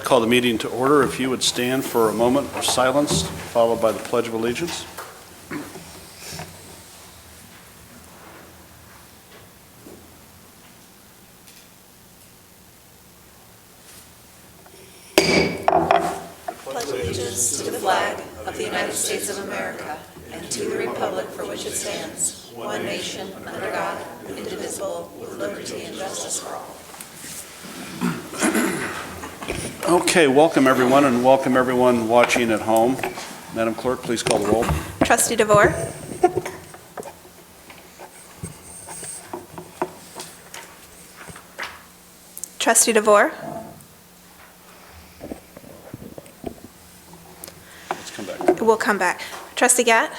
call the meeting to order. If you would stand for a moment of silence, followed by the Pledge of Allegiance. Pledge allegiance to the flag of the United States of America and to the republic for which it stands, one nation, under God, indivisible, with liberty and justice for all. Okay, welcome everyone, and welcome everyone watching at home. Madam Clerk, please call the roll. Trustee DeVore. Trustee DeVore. Let's come back. We'll come back. Trustee Gatt.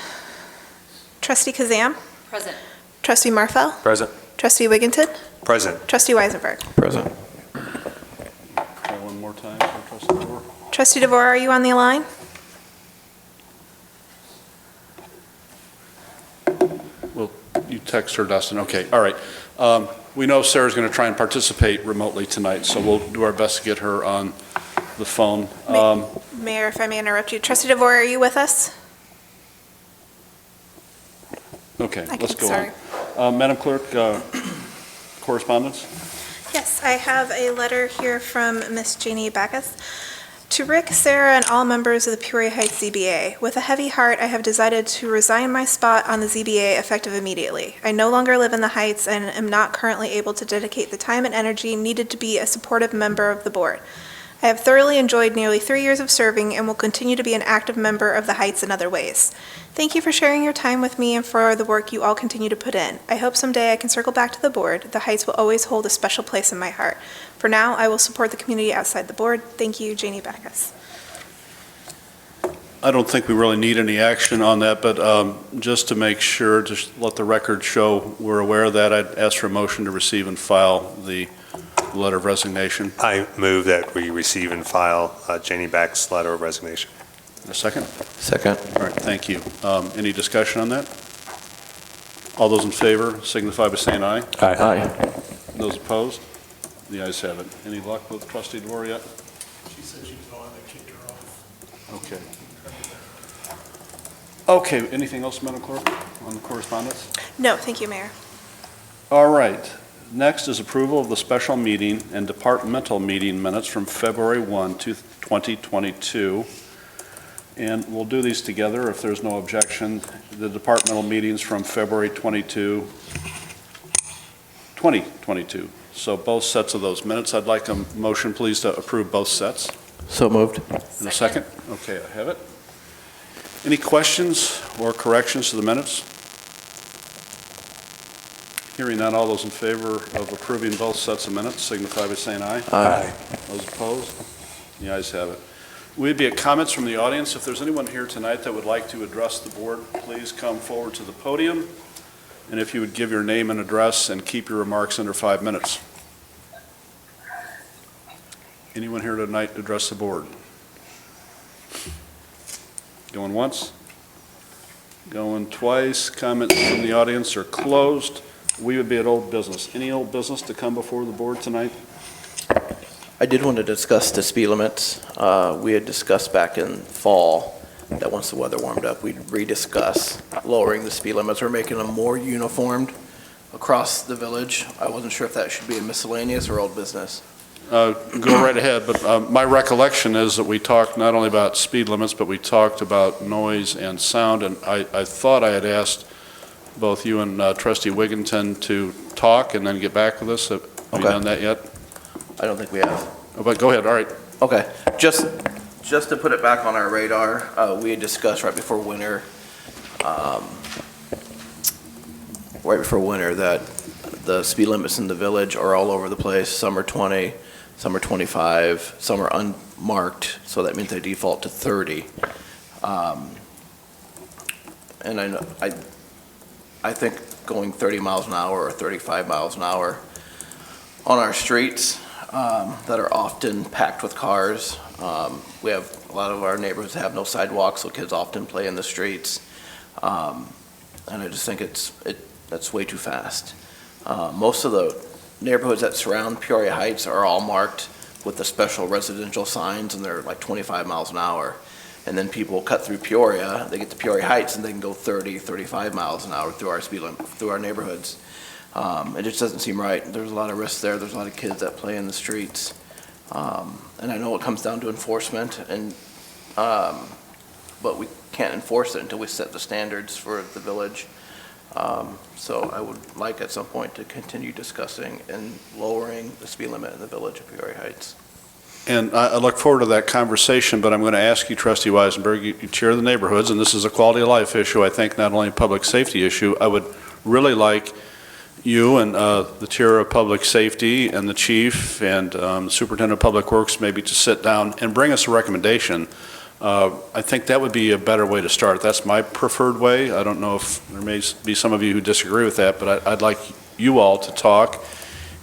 Trustee Kazam. Present. Trustee Marfell. Present. Trustee Wigginton. Present. Trustee Weisenberg. Present. Call one more time for Trustee DeVore. Trustee DeVore, are you on the line? Well, you text her, Dustin. Okay, all right. We know Sarah's going to try and participate remotely tonight, so we'll do our best to get her on the phone. Mayor, if I may interrupt you. Trustee DeVore, are you with us? Okay, I let's can- go sorry. on. Madam Clerk, correspondence? Yes, I have a letter here from Miss Janie Backus. To Rick, Sarah, and all members of the Peoria Heights ZBA, with a heavy heart, I have decided to resign my spot on the ZBA effective immediately. I no longer live in the Heights and am not currently able to dedicate the time and energy needed to be a supportive member of the board. I have thoroughly enjoyed nearly 3 years of serving and will continue to be an active member of the Heights in other ways. Thank you for sharing your time with me and for the work you all continue to put in. I hope someday I can circle back to the board. The Heights will always hold a special place in my heart. For now, I will support the community outside the board. Thank you, Janie Backus. I don't think we really need any action on that, but just to make sure, just let the record show we're aware of that, I'd ask for a motion to receive and file the letter of resignation. I move that we receive and file Janie Back's letter of resignation. A second? Second. All right, thank you. Any discussion on that? All those in favor signify by saying aye. Aye. Those opposed? The ayes have it. Any luck with Trustee DeVore yet? She said she was going to kick her off. Okay. Okay, anything else, Madam Clerk, on the correspondence? No, thank you, Mayor. All right. Next is approval of the special meeting and departmental meeting minutes from February 1, 2022. And we'll do these together if there's no objection. The departmental meetings from February 2022. So both sets of those minutes. I'd like a motion, please, to approve both sets. So moved. In a second? Okay, I have it. Any questions or corrections to the minutes? Hearing none, all those in favor of approving both sets of minutes signify by saying aye. Aye. Those opposed? The ayes have it. We'd be at comments from the audience. If there's anyone here tonight that would like to address the board, please come forward to the podium. And if you would give your name and address and keep your remarks under 5 minutes. Anyone here tonight to address the board? Going once? Going twice? Comments from the audience are closed. We would be at old business. Any old business to come before the board tonight? I did want to discuss the speed limits. We had discussed back in fall that once the weather warmed up, we'd rediscuss lowering the speed limits or making them more uniformed across the village. I wasn't sure if that should be a miscellaneous or old business. Go right ahead, but my recollection is that we talked not only about speed limits, but we talked about noise and sound, and I thought I had asked both you and Trustee Wigginton to talk and then get back with us. Have you done that yet? I don't think we have. Oh, but go ahead, all right. Okay, just to put it back on our radar, we had discussed right before winter that the speed limits in the village are all over the place. Some are 20, some are 25, some are unmarked, so that means they default to 30. And I think going 30 miles an hour or 35 miles an hour on our streets that are often packed with cars. We have a lot of our neighborhoods have no sidewalks, so kids often play in the streets. And I just think that's way too fast. Most of the neighborhoods that surround Peoria Heights are all marked with the special residential signs, and they're like 25 miles an hour. And then people cut through Peoria, they get to Peoria Heights, and they can go 30, 35 miles an hour through our speed limit, through our neighborhoods. It just doesn't seem right. There's a lot of risks there. There's a lot of kids that play in the streets. And I know it comes down to enforcement, and but we can't enforce it until we set the standards for the village. So I would like at some point to continue discussing and lowering the speed limit in the village of Peoria Heights. And I look forward to that conversation, but I'm going to ask you, Trustee Weisenberg, you chair the neighborhoods, and this is a quality of life issue, I think, not only a public safety issue. I would really like you and the chair of public safety and the chief and the superintendent of public works maybe to sit down and bring us a recommendation. I think that would be a better way to start. That's my preferred way. I don't know if there may be some of you who disagree with that, but I'd like you all to talk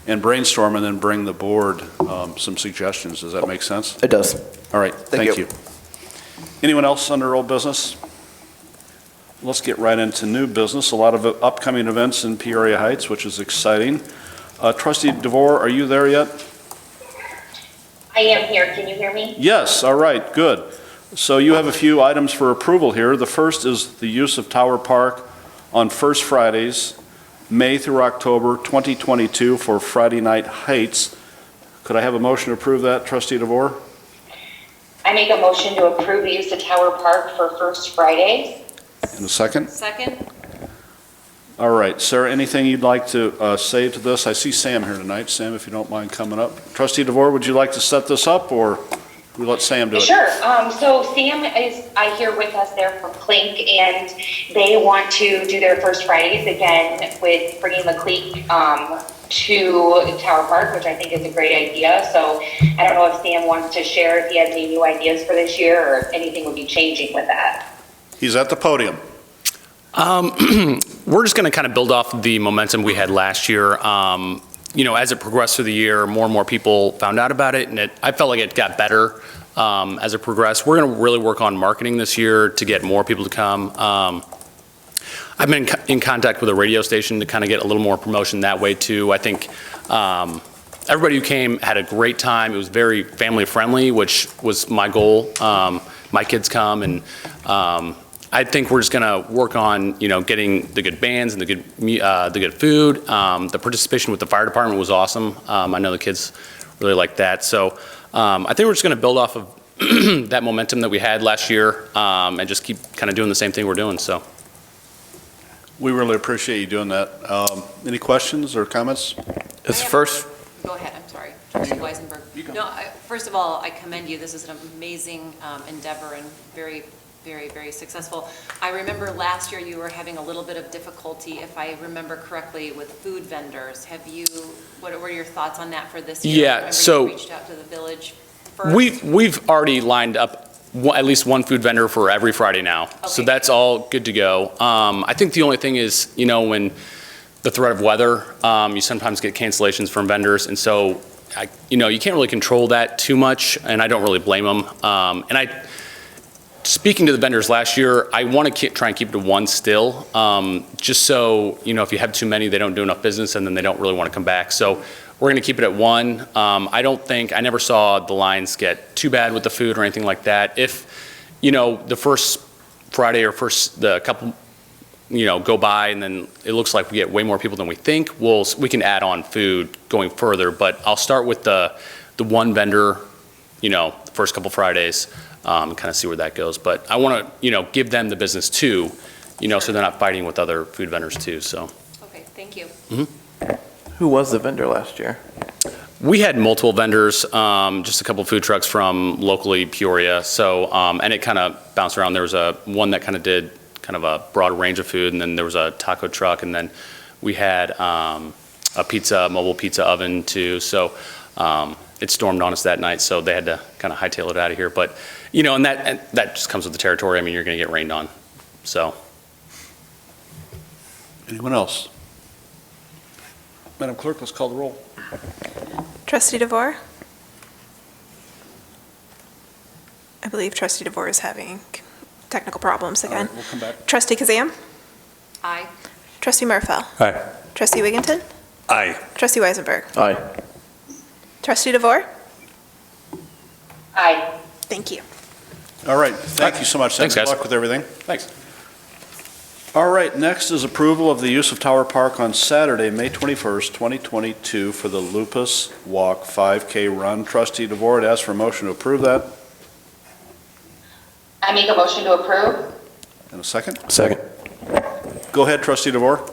and brainstorm and then bring the board some suggestions. Does that make sense? It does. All right, thank you. you. Anyone else under old business? Let's get right into new business. A lot of upcoming events in Peoria Heights, which is exciting. Trustee DeVore, are you there yet? I am here. Can you hear me? Yes, all right, good. So you have a few items for approval here. The first is the use of Tower Park on First Fridays, May through October 2022 for Friday Night Heights. Could I have a motion to approve that, Trustee DeVore? I make a motion to approve the use of Tower Park for First Fridays. In a second? Second? All right, Sarah, anything you'd like to say to this? I see Sam here tonight. Sam, if you don't mind coming up. Trustee DeVore, would you like to set this up, or we let Sam do it? Sure. So Sam is, I hear, with us there from Clink, and they want to do their First Fridays again with bringing the clique to Tower Park, which I think is a great idea. So I don't know if Sam wants to share if he has any new ideas for this year or if anything would be changing with that. He's at the podium. We're just going to kind of build off the momentum we had last year. As it progressed through the year, more and more people found out about it, and I felt like it got better as it progressed. We're going to really work on marketing this year to get more people to come. I've been in contact with a radio station to kind of get a little more promotion that way too. I think everybody who came had a great time. It was very family friendly, which was my goal. My kids come, and I think we're just going to work on, getting the good bands and the good food. The participation with the fire department was awesome. I know the kids really liked that. So I think we're just going to build off of that momentum that we had last year and just keep kind of doing the same thing we're doing. So We really appreciate you doing that. Any questions or comments? It's first. Go ahead, I'm sorry. Trustee Weisenberg. No, first of all, I commend you. This is an amazing endeavor and very, very, very successful. I remember last year you were having a little bit of difficulty, if I remember correctly, with food vendors. What were your thoughts on that for this year? Yeah, so you reached out to the village first. We've already lined up at least one food vendor for every Friday now. So Okay. that's all good to go. I think the only thing is, when the threat of weather, you sometimes get cancellations from vendors. And so, you can't really control that too much, and I don't really blame them. Speaking to the vendors last year, I want to try and keep it to one still, just so, if you have too many, they don't do enough business, and then they don't really want to come back. So we're going to keep it at one. I never saw the lines get too bad with the food or anything like that. If, the first Friday or the couple, go by and then it looks like we get way more people than we think, we can add on food going further. But I'll start with the one vendor, the first couple Fridays, and kind of see where that goes. But I want to, give them the business too, so they're not fighting with other food vendors too, so. Okay, thank you. Who was the vendor last year? We had multiple vendors, just a couple of food trucks from locally Peoria. So, and it kind of bounced around. There was one that kind of did kind of a broad range of food, and then there was a taco truck, and then we had a mobile pizza oven too. So it stormed on us that night, so they had to kind of hightail it out of here. But, and that just comes with the territory. I mean, you're going to get rained on, so. Anyone else? Madam Clerk, let's call the roll. Trustee DeVore? I believe Trustee DeVore is having technical problems All again. right, we'll come back. Trustee Kazam? Aye. Trustee Murphy? Aye. Trustee Wigginton? Aye. Trustee Weisenberg? Aye. Trustee DeVore? Aye. Thank you. All right, thank you so much. Thanks, Good guys. luck with everything. Thanks. All right, next is approval of the use of Tower Park on Saturday, May 21st, 2022 for the Lupus Walk 5K Run. Trustee DeVore would ask for a motion to approve that. I make a motion to approve. And a second? Second. Go ahead, Trustee DeVore.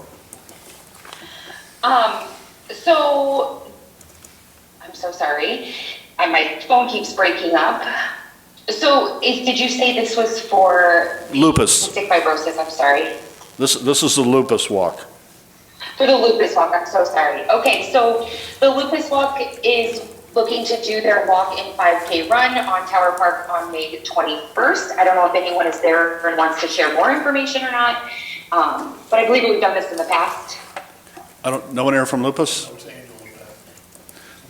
So, I'm so sorry. My phone keeps breaking up. So, did you say this was for Lupus. cystic fibrosis? I'm sorry. This is the Lupus Walk. For the Lupus Walk, I'm so sorry. Okay, so the Lupus Walk is looking to do their walk in 5K run on Tower Park on May 21st. I don't know if anyone is there and wants to share more information or not, but I believe we've done this in the past. No one here from Lupus? I was annually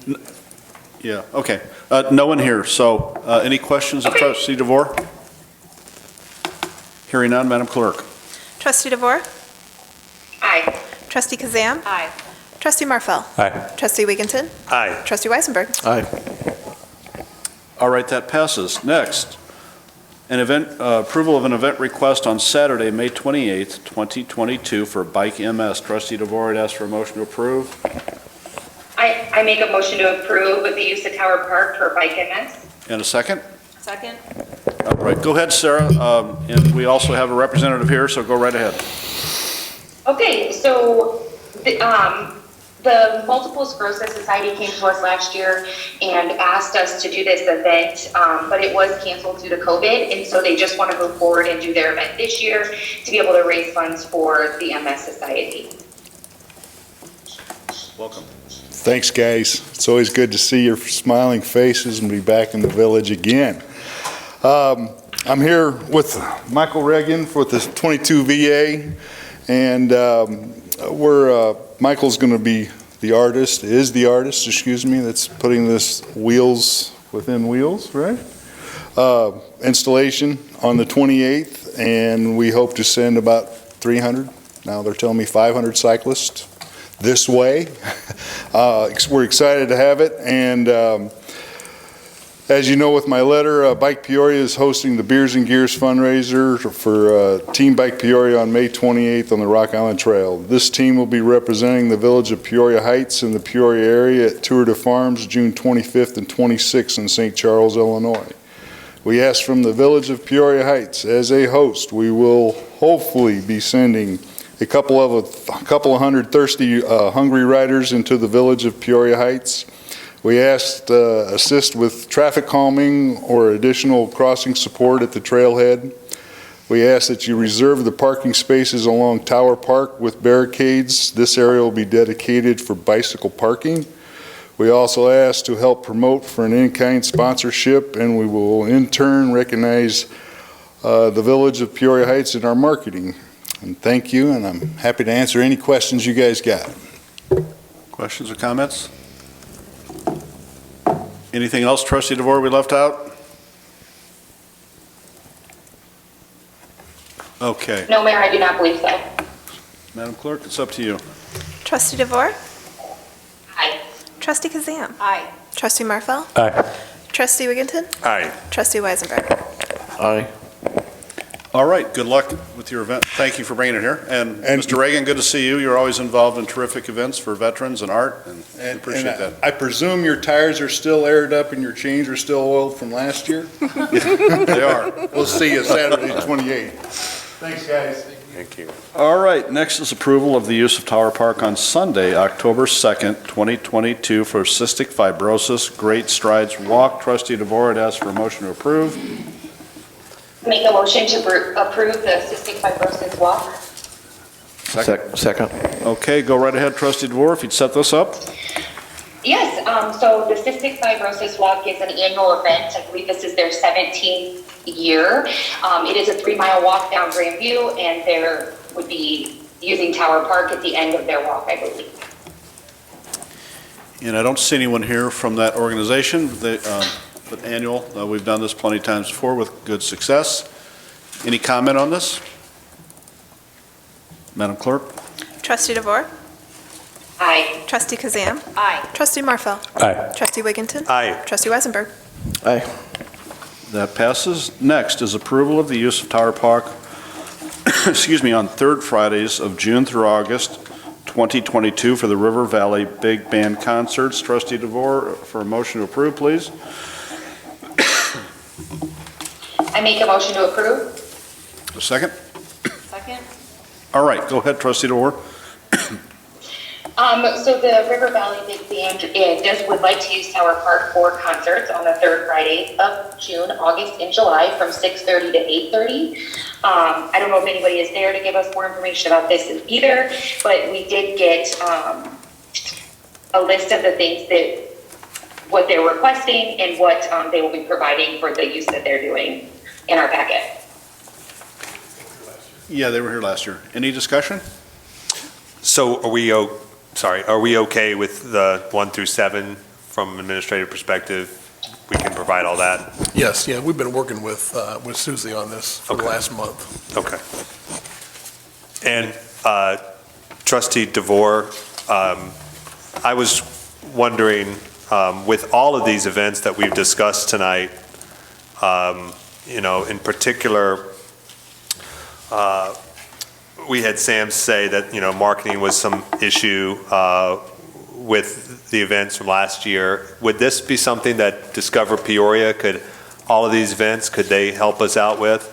back. Yeah, okay. No one here, so any questions of Okay. Trustee DeVore? Hearing none, Madam Clerk. Trustee DeVore? Aye. Trustee Kazam? Aye. Trustee Marfel? Aye. Trustee Wigginton? Aye. Trustee Weisenberg? Aye. All right, that passes. Next, approval of an event request on Saturday, May 28th, 2022 for Bike MS. Trustee DeVore would ask for a motion to approve. I make a motion to approve the use of Tower Park for Bike MS. And a second? Second? All right, go ahead, Sarah. And we also have a representative here, so go right ahead. Okay, so the Multiple Sclerosis Society came to us last year and asked us to do this event, but it was canceled due to COVID, and so they just want to move forward and do their event this year to be able to raise funds for the MS Society. Welcome. Thanks, guys. It's always good to see your smiling faces and be back in the village again. I'm here with Michael Reagan with the 22 VA, and Michael's going to be the artist, that's putting this Wheels Within Wheels, right? Installation on the 28th, and we hope to send about 300. Now they're telling me 500 cyclists this way. We're excited to have it, and as you know, with my letter, Bike Peoria is hosting the Beers and Gears fundraiser for Team Bike Peoria on May 28th on the Rock Island Trail. This team will be representing the village of Peoria Heights in the Peoria area at Tour de Farms, June 25th and 26th in St. Charles, Illinois. We ask from the village of Peoria Heights, as a host, we will hopefully be sending a couple of hundred thirsty, hungry riders into the village of Peoria Heights. We asked assist with traffic calming or additional crossing support at the trailhead. We ask that you reserve the parking spaces along Tower Park with barricades. This area will be dedicated for bicycle parking. We also ask to help promote for an in-kind sponsorship, and we will in turn recognize the village of Peoria Heights in our marketing. And thank you, and I'm happy to answer any questions you guys got. Questions or comments? Anything else, Trustee DeVore, we left out? Okay. No, Mayor, I do not believe so. Madam Clerk, it's up to you. Trustee DeVore? Aye. Trustee Kazam? Aye. Trustee Marfel? Aye. Trustee Wigginton? Aye. Trustee Weisenberg? Aye. All right, good luck with your event. Thank you for bringing it here. And Mr. Reagan, good to see you. You're always involved in terrific events for veterans and art, and I appreciate that. I presume your tires are still aired up and your chains are still oiled from last year? They are. We'll see you Saturday, 28th. Thanks, guys. Thank you. All right, next is approval of the use of Tower Park on Sunday, October 2nd, 2022 for Cystic Fibrosis Great Strides Walk. Trustee DeVore would ask for a motion to approve. Make a motion to approve the cystic fibrosis walk. Second. Okay, go right ahead, Trustee DeVore, if you'd set this up. Yes, so the Cystic Fibrosis Walk is an annual event. I believe this is their 17th year. It is a 3-mile walk down Grandview, and they would be using Tower Park at the end of their walk, I believe. And I don't see anyone here from that organization, but annual. We've done this plenty of times before with good success. Any comment on this? Madam Clerk? Trustee DeVore? Aye. Trustee Kazam? Aye. Trustee Marfel? Aye. Trustee Wigginton? Aye. Trustee Weisenberg? Aye. That passes. Next is approval of the use of Tower Park, excuse me, on third Fridays of June through August 2022 for the River Valley Big Band Concerts. Trustee DeVore, for a motion to approve, please. I make a motion to approve. A second? Second? All right, go ahead, Trustee DeVore. So the River Valley Big Band would like to use Tower Park for concerts on the third Friday of June, August, and July from 6:30 to 8:30. I don't know if anybody is there to give us more information about this either, but we did get a list of the things what they're requesting and what they will be providing for the use that they're doing in our packet. Yeah, they were here last year. Any discussion? So are we okay with the 1 through 7 from an administrative perspective? We can provide all that? Yes, yeah, we've been working with Susie on this for the Okay. last month. Okay. And Trustee DeVore, I was wondering, with all of these events that we've discussed tonight, in particular, we had Sam say that, marketing was some issue with the events from last year. Would this be something that Discover Peoria all of these events, could they help us out with?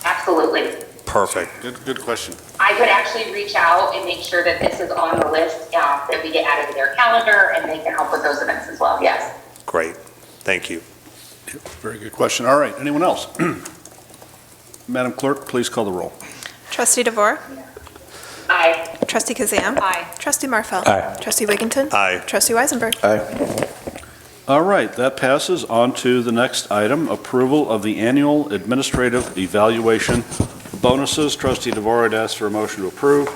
Absolutely. Perfect. Good question. I could actually reach out and make sure that this is on the list, that we get added to their calendar, and they can help with those events as well, yes. Great. Thank you. Very good question. All right, anyone else? Madam Clerk, please call the roll. Trustee DeVore? Aye. Trustee Kazam? Aye. Trustee Marfeld? Aye. Trustee Wigginton? Aye. Trustee Weisenberg? All right, that passes on to the next item, approval of the annual administrative evaluation bonuses. Trustee DeVore, I'd ask for a motion to approve.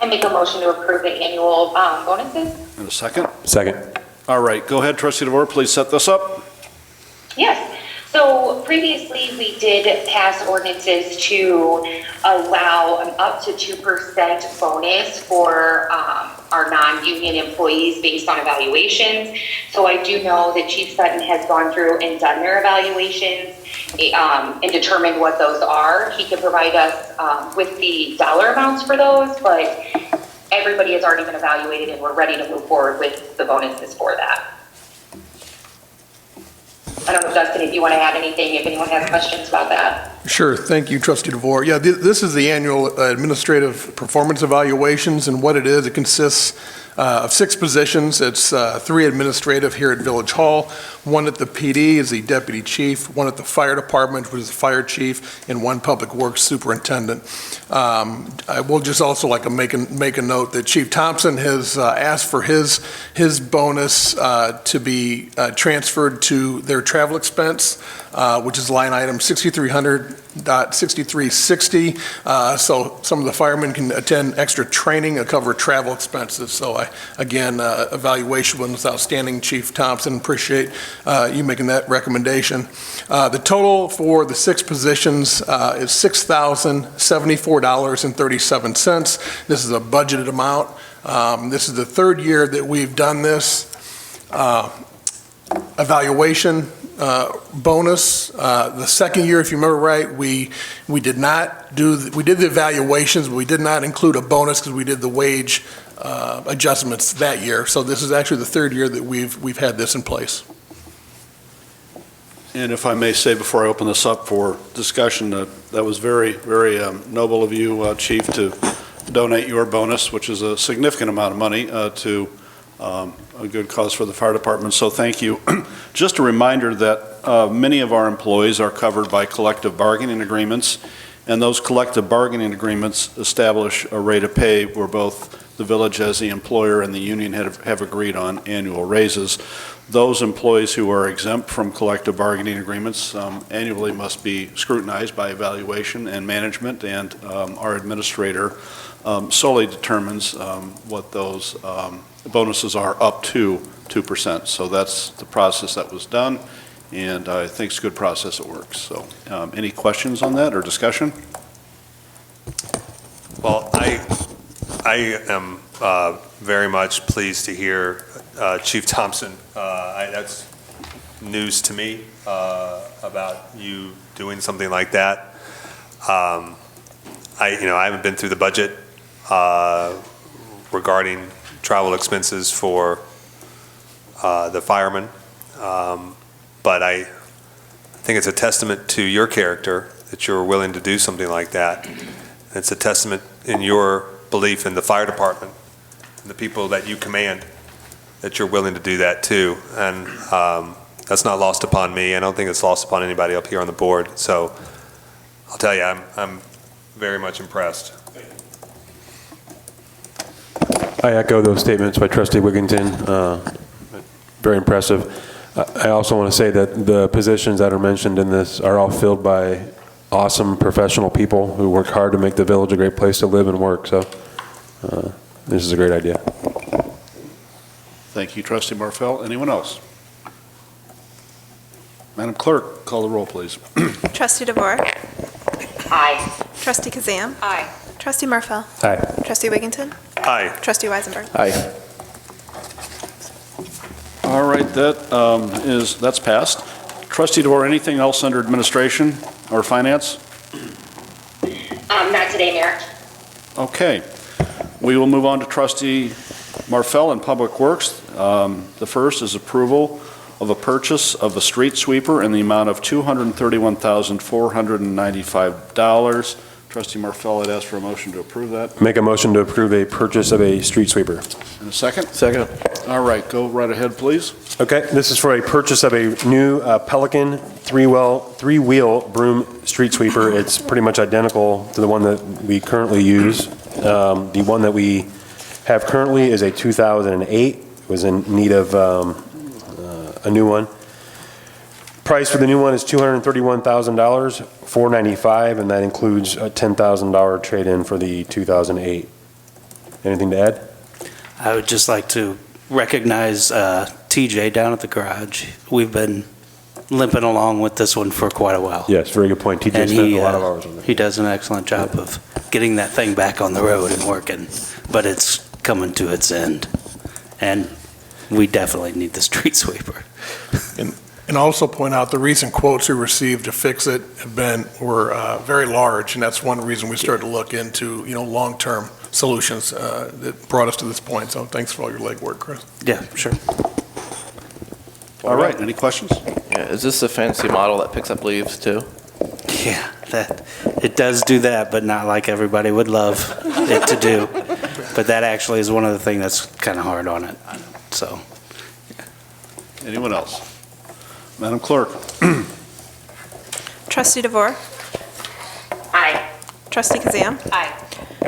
I make a motion to approve the annual bonuses. And a second? Second. All right, go ahead, Trustee DeVore, please set this up. Yes. So previously, we did pass ordinances to allow an up to 2% bonus for our non-union employees based on evaluations. So I do know that Chief Sutton has gone through and done their evaluations and determined what those are. He can provide us with the dollar amounts for those, but everybody has already been evaluated and we're ready to move forward with the bonuses for that. I don't know, Dustin, if you want to add anything, if anyone has questions about that. Sure, thank you, Trustee DeVore. Yeah, this is the annual administrative performance evaluations, and what it is, it consists of 6 positions. It's 3 administrative here at Village Hall, 1 at the PD is the deputy chief, 1 at the fire department, which is the fire chief, and 1 public works superintendent. I will just also like to make a note that Chief Thompson has asked for his bonus to be transferred to their travel expense, which is line item 6300.6360. So some of the firemen can attend extra training and cover travel expenses. So evaluation was outstanding, Chief Thompson. Appreciate you making that recommendation. The total for the 6 positions is $6,074.37. This is a budgeted amount. This is the 3rd year that we've done this evaluation bonus. The 2nd year, if you remember right, we did the evaluations, but we did not include a bonus because we did the wage adjustments that year. So this is actually the 3rd year that we've had this in place. And if I may say before I open this up for discussion, that was very, very noble of you, Chief, to donate your bonus, which is a significant amount of money, to a good cause for the fire department. So thank you. Just a reminder that many of our employees are covered by collective bargaining agreements, and those collective bargaining agreements establish a rate of pay where both the village as the employer and the union have agreed on annual raises. Those employees who are exempt from collective bargaining agreements annually must be scrutinized by evaluation and management, and our administrator solely determines what those bonuses are up to 2%. So that's the process that was done, and I think it's a good process. It works. So any questions on that or discussion? Well, I am very much pleased to hear Chief Thompson. news to me about you doing something like that. I haven't been through the budget regarding travel expenses for the firemen, but I think it's a testament to your character that you're willing to do something like that. It's a testament in your belief in the fire department and the people that you command, that you're willing to do that too. And that's not lost upon me. I don't think it's lost upon anybody up here on the board. So I'll tell you, I'm very much impressed. I echo those statements by Trustee Wigginton. Very impressive. I also want to say that the positions that are mentioned in this are all filled by awesome professional people who work hard to make the village a great place to live and work. So this is a great idea. Thank you, Trustee Marfell. Anyone else? Madam Clerk, call the roll, please. Trustee DeVore. Aye. Trustee Kazam. Aye. Trustee Marfell. Aye. Trustee Wigginton. Aye. Trustee Weisenberg. Aye. All right, that's passed. Trustee DeVore, anything else under administration or finance? Not today, Mayor. Okay. We will move on to Trustee Marfell and Public Works. The first is approval of a purchase of a street sweeper in the amount of $231,495. Trustee Marfell, I'd ask for a motion to approve that. Make a motion to approve a purchase of a street sweeper. In a second? Second. All right, go right ahead, please. Okay, this is for a purchase of a new Pelican three-wheel broom street sweeper. It's pretty much identical to the one that we currently use. The one that we have currently is a 2008. It was in need of a new one. Price for the new one is $231,000, $495, and that includes a $10,000 trade-in for the 2008. Anything to add? I would just like to recognize TJ down at the garage. We've been limping along with this one for quite a while. Yes, very good point. TJ And spent he, a lot of hours on it. he does an excellent job of getting that thing back on the road and working, but it's coming to its end. And we definitely need the street sweeper. And also point out the recent quotes we received to fix it were very large, and that's one reason we started to look into, long-term solutions that brought us to this point. So thanks for all your legwork, Chris. Yeah, sure. All right, any questions? Yeah, is this a fancy model that picks up leaves too? Yeah, it does do that, but not like everybody would love it to do. But that actually is one of the things that's kind of hard on it, so. Anyone else? Madam Clerk? Trustee DeVore. Aye. Trustee Kazam. Aye.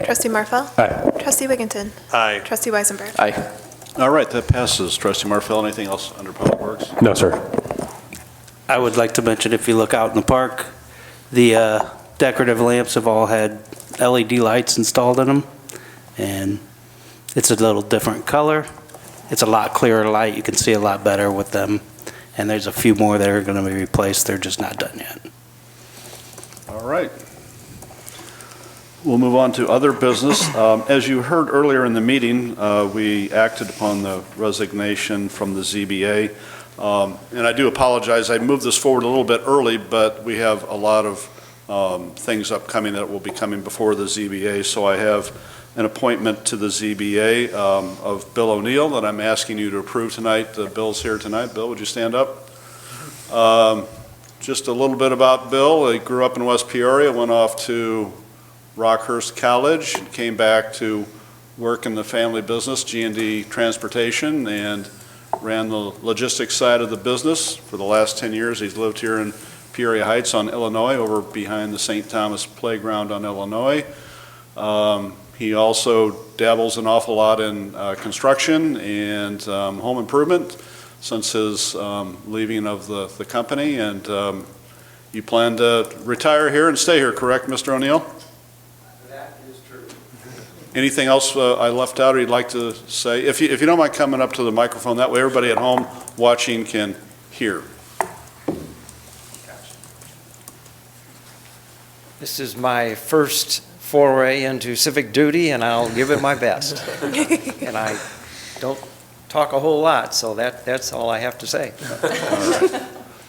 Trustee Marfell. Aye. Trustee Wigginton. Aye. Trustee Weisenberg. Aye. All right, that passes. Trustee Marfell, anything else under Public Works? No, sir. I would like to mention, if you look out in the park, the decorative lamps have all had LED lights installed in them, and it's a little different color. It's a lot clearer light. You can see a lot better with them, and there's a few more that are going to be replaced. They're just not done yet. All right. We'll move on to other business. As you heard earlier in the meeting, we acted upon the resignation from the ZBA. And I do apologize, I moved this forward a little bit early, but we have a lot of things upcoming that will be coming before the ZBA. So I have an appointment to the ZBA of Bill O'Neill that I'm asking you to approve tonight. Bill's here tonight. Bill, would you stand up? Just a little bit about Bill. He grew up in West Peoria, went off to Rockhurst College, and came back to work in the family business, G&D Transportation, and ran the logistics side of the business. For the last 10 years, he's lived here in Peoria Heights on Illinois, over behind the St. Thomas Playground on Illinois. He also dabbles an awful lot in construction and home improvement since his leaving of the company. And you plan to retire here and stay here, correct, Mr. O'Neill? That is true. Anything else I left out or you'd like to say? If you don't mind coming up to the microphone, that way everybody at home watching can hear. This is my first foray into civic duty, and I'll give it my best. And I don't talk a whole lot, so that's all I have to say.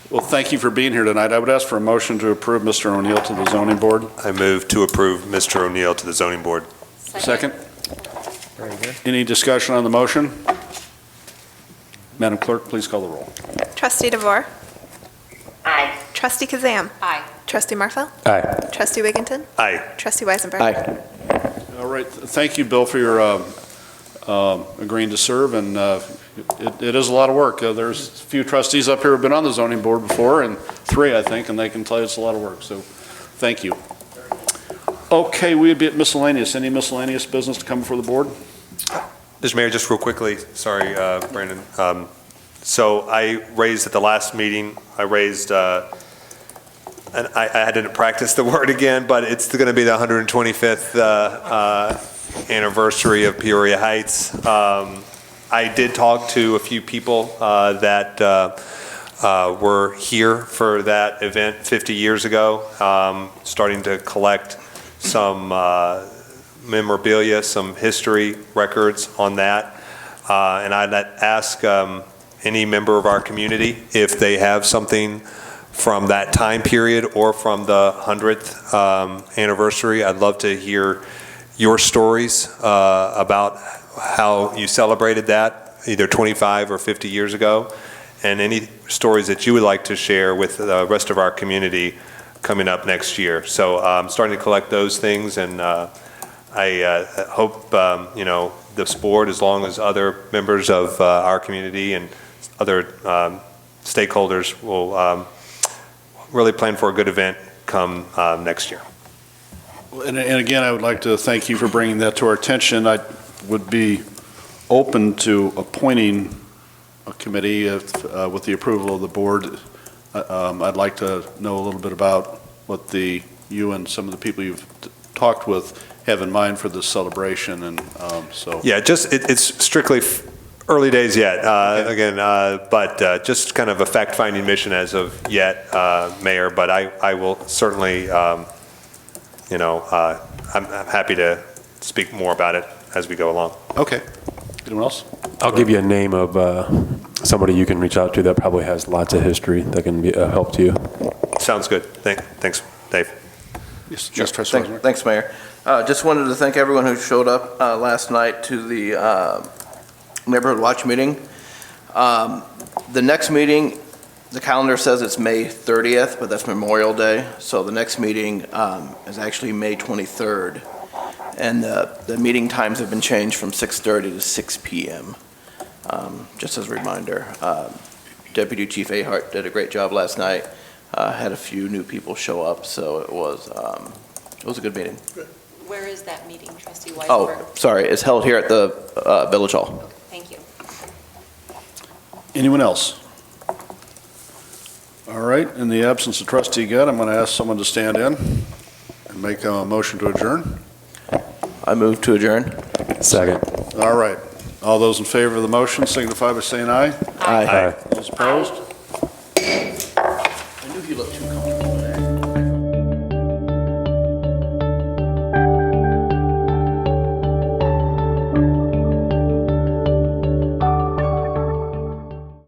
Well, thank you for being here tonight. I would ask for a motion to approve Mr. O'Neill to the zoning board. I move to approve Mr. O'Neill to the zoning board. Second. Very good. Any discussion on the motion? Madam Clerk, please call the roll. Trustee DeVore. Aye. Trustee Kazam. Aye. Trustee Marfel. Aye. Trustee Wigginton. Aye. Trustee Weisenberg. Aye. All right, thank you, Bill, for your agreeing to serve, and it is a lot of work. There's a few trustees up here who've been on the zoning board before, and 3, I think, and they can tell you it's a lot of work, so thank you. Okay, we'd be at miscellaneous. Any miscellaneous business to come before the board? Mr. Mayor, just real quickly, sorry, Brandon. So I raised at the last meeting, and I didn't practice the word again, but it's going to be the 125th anniversary of Peoria Heights. I did talk to a few people that were here for that event 50 years ago, starting to collect some memorabilia, some history records on that. And I'd ask any member of our community if they have something from that time period or from the 100th anniversary. I'd love to hear your stories about how you celebrated that either 25 or 50 years ago, and any stories that you would like to share with the rest of our community coming up next year. So I'm starting to collect those things, and I hope, this board, as long as other members of our community and other stakeholders will really plan for a good event come next year. And again, I would like to thank you for bringing that to our attention. I would be open to appointing a committee with the approval of the board. I'd like to know a little bit about what you and some of the people you've talked with have in mind for this celebration, and so. Yeah, it's strictly early days yet, again, but just kind of a fact-finding mission as of yet, Mayor, but I will certainly, I'm happy to speak more about it as we go along. Okay. Anyone else? I'll give you a name of somebody you can reach out to that probably has lots of history that can be a help to you. Sounds good. Thanks, Dave. Yes, Trustee Weisenberg. Thanks, Mayor. Just wanted to thank everyone who showed up last night to the Neighborhood Watch meeting. The next meeting, the calendar says it's May 30th, but that's Memorial Day. So the next meeting is actually May 23rd. And the meeting times have been changed from 6:30 to 6 p.m. Just as a reminder. Deputy Chief Ahart did a great job last night. Had a few new people show up, so it was a good meeting. Where is that meeting, Trustee Weisenberg? Oh, sorry, it's held here at the Village Hall. Thank you. Anyone else? All right, in the absence of Trustee Gett, I'm going to ask someone to stand in and make a motion to adjourn. I move to adjourn. Second. All right. All those in favor of the motion signify by saying aye. Aye. Those opposed? I knew he looked too comfortable.